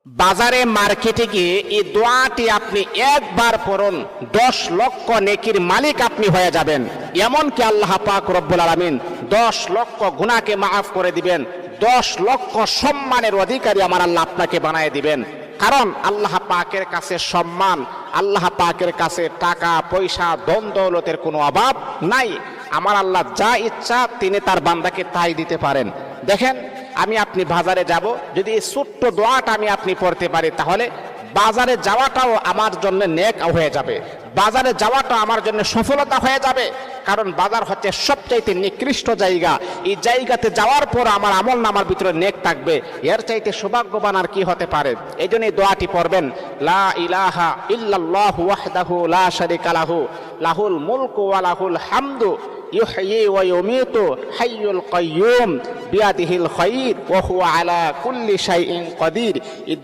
বাজারে মার্কেটে গিয়ে এই দোয়াটি আপনি একবার পড়ুন, 10 লক্ষ নেকির মালিক আপনি হয়ে যাবেন। এমনকি আল্লাহ পাক রব্বুল আলামিন 10 লক্ষ গুনাহকে মাফ করে দিবেন, 10 লক্ষ সম্মানের অধিকারী আমার আল্লাহ আপনাকে বানায় দিবেন। কারণ আল্লাহ পাকের কাছে সম্মান, আল্লাহ পাকের কাছে টাকা পয়সা ধন দৌলতের কোনো অভাব নাই। আমার আল্লাহ যা ইচ্ছা তিনি তার বান্দাকে তাই দিতে পারেন। দেখেন, আমি আপনি বাজারে যাব, যদি এই ছোট্ট দোয়াটা আমি আপনি পড়তে পারি, তাহলে বাজারে যাওয়াটাও আমার জন্য নেক হয়ে যাবে, বাজারে যাওয়াটা আমার জন্য সফলতা হয়ে যাবে। কারণ বাজার হচ্ছে সবচাইতে নিকৃষ্ট জায়গা। এই জায়গাতে যাওয়ার পর আমার আমল নামার ভিতরে নেক থাকবে, এর চাইতে সৌভাগ্যবান আর কি হতে পারে। এই জন্য এই দোয়াটি পড়বেন, লা ইলাহা ইল্লাল্লাহু ওয়াহদাহু লা শারীকা লাহু লাহুল মুলকু ওয়া লাহুল হামদু ইউহয়ি ওয়া ইউমীতু হাইয়ুল কাইয়্যুম বিয়াদিহিল খায়র ওয়া হুয়া আলা কুল্লি শাইইন কাদির।